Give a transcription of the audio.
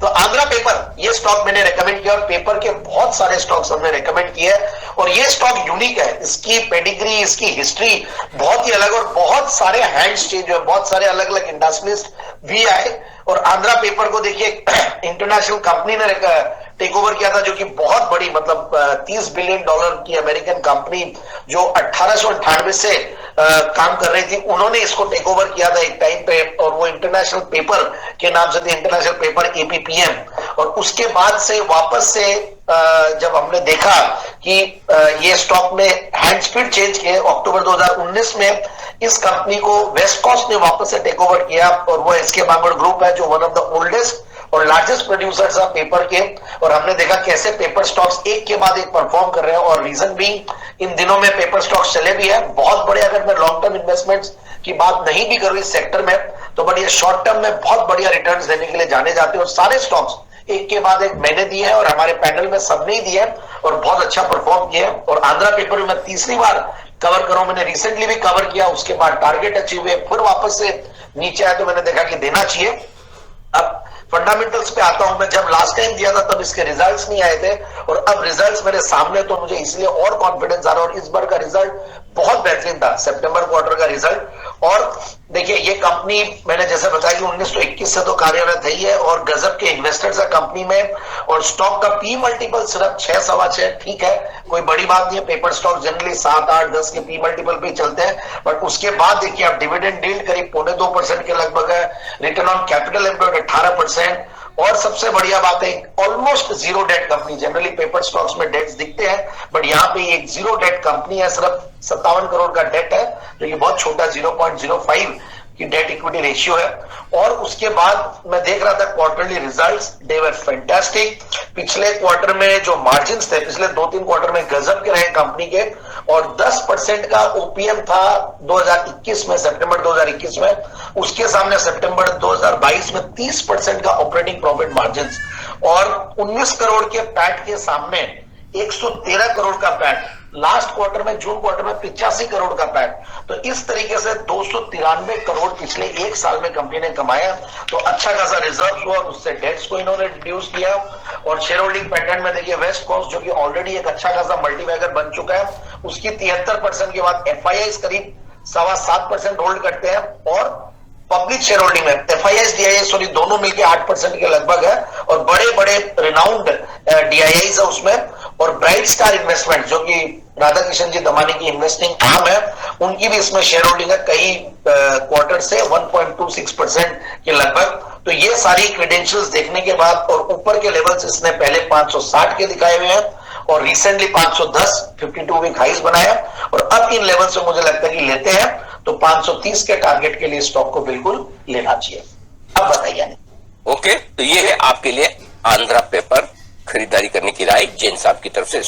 तो आंध्रा पेपर ये स्टॉक मैंने रेकमेंड किया और पेपर के बहुत सारे स्टॉक्स हमने रेकमेंड किए और ये स्टॉक यूनिक है, इसकी पेडिग्री, इसकी हिस्ट्री बहुत ही अलग और बहुत सारे हैंड्स चेंज हुए, बहुत सारे अलग अलग इंडस्ट्रियलिस्ट भी आए और आंध्रा पेपर को देखिए इंटरनेशनल कंपनी ने टेक ओवर किया था जो कि बहुत बड़ी मतलब $30 बिलियन की अमेरिकन कंपनी जो 1898 से काम कर रही थी, उन्होंने इसको टेक ओवर किया था एक टाइम पे और वो इंटरनेशनल पेपर के नाम से थे, इंटरनेशनल पेपर APPM। और उसके बाद से वापस से जब हमने देखा कि ये स्टॉक ने हैंड स्पीड चेंज किए, अक्टूबर 2019 में इस कंपनी को वेस्ट कोस्ट ने वापस से टेक ओवर किया और वो एसके बांगड़ ग्रुप है जो वन ऑफ द ओल्डेस्ट और लार्जेस्ट प्रोड्यूसर्स ऑफ पेपर के। और हमने देखा कैसे पेपर स्टॉक्स एक के बाद एक परफॉर्म कर रहे हैं और रीजन भी इन दिनों में पेपर स्टॉक्स चले भी है बहुत बड़े। अगर मैं लॉन्ग टर्म इन्वेस्टमेंट्स की बात नहीं भी करूं इस सेक्टर में तो बट ये शॉर्ट टर्म में बहुत बढ़िया रिटर्न्स देने के लिए जाने जाते हैं और सारे स्टॉक्स एक के बाद एक मैंने दिए हैं और हमारे पैनल में सबने ही दिए और बहुत अच्छा परफॉर्म किया। और आंध्रा पेपर में मैं तीसरी बार कवर कर रहा हूं, मैंने रिसेंटली भी कवर किया, उसके बाद टारगेट अचीव हुए, फिर वापस से नीचे आया तो मैंने देखा कि देना चाहिए। अब फंडामेंटल्स पे आता हूं, मैं जब लास्ट टाइम दिया था तब इसके रिजल्ट्स नहीं आए थे और अब रिजल्ट्स मेरे सामने तो मुझे इसलिए और कॉन्फिडेंस आ रहा है और इस बार का रिजल्ट बहुत बेहतरीन था, सितंबर क्वार्टर का रिजल्ट। और देखिए ये कंपनी मैंने जैसे बताया कि 1921 से तो कार्यरत है ही है और गजब के इन्वेस्टर्स है कंपनी में और स्टॉक का पी मल्टीपल सिर्फ 6 सवा 6, ठीक है कोई बड़ी बात नहीं है, पेपर स्टॉक जनरली 7, 8, 10 के पी मल्टीपल पे चलते हैं। बट उसके बाद देखिए आप डिविडेंड यील्ड करीब 2.25% के लगभग है, रिटर्न ऑन कैपिटल एम्प्लॉयड 18% और सबसे बढ़िया बात है almost zero debt company. Generally paper stocks में डेट्स दिखते हैं बट यहाँ पे एक जीरो डेट कंपनी है, सिर्फ 57 करोड़ का डेट है जो कि बहुत छोटा 0.05 की डेट इक्विटी रेशियो है। और उसके बाद मैं देख रहा था क्वार्टरली रिजल्ट्स, दे वर फैंटास्टिक। पिछले क्वार्टर में जो मार्जिन्स थे पिछले 2-3 क्वार्टर में गजब के रहे कंपनी के और 10% का ओपीएम था 2021 में, सितंबर 2021 में, उसके सामने सितंबर 2022 में 30% का ऑपरेटिंग प्रॉफिट मार्जिन्स और 19 करोड़ के पैट के सामने 113 करोड़ का पैट, लास्ट क्वार्टर में जून क्वार्टर में 85 करोड़ का पैट। तो इस तरीके से 293 करोड़ पिछले एक साल में कंपनी ने कमाया। तो अच्छा खासा रिजर्व हुआ और उससे डेट्स को इन्होंने रिड्यूस किया और शेयर होल्डिंग पैटर्न में देखिए वेस्ट कोस्ट जो कि ऑलरेडी एक अच्छा खासा मल्टीबैगर बन चुका है, उसकी 73% के बाद एफआईआई करीब 7.25% होल्ड करते हैं और पब्लिक शेयर होल्डिंग में एफआईआई डीआईआई दोनों मिलकर 8% के लगभग है और बड़े बड़े रिनाउंड डीआईआई है उसमें। और ब्राइट स्टार इन्वेस्टमेंट जो कि राधा किशन जी दमानी की इन्वेस्टिंग आर्म है, उनकी भी इसमें शेयर होल्डिंग है कई क्वार्टर से 1.26% के लगभग। तो ये सारी क्रेडेंशियल्स देखने के बाद और ऊपर के लेवल्स इसने पहले 560 के दिखाए हुए हैं और रिसेंटली 510 52 वीक हाइज बनाया और अब इन लेवल से मुझे लगता है कि लेते हैं तो 530 के टारगेट के लिए स्टॉक को बिल्कुल लेना चाहिए। अब बताइए। ओके, तो ये है आपके लिए आंध्रा पेपर खरीदारी करने की राय जैन साहब की तरफ से।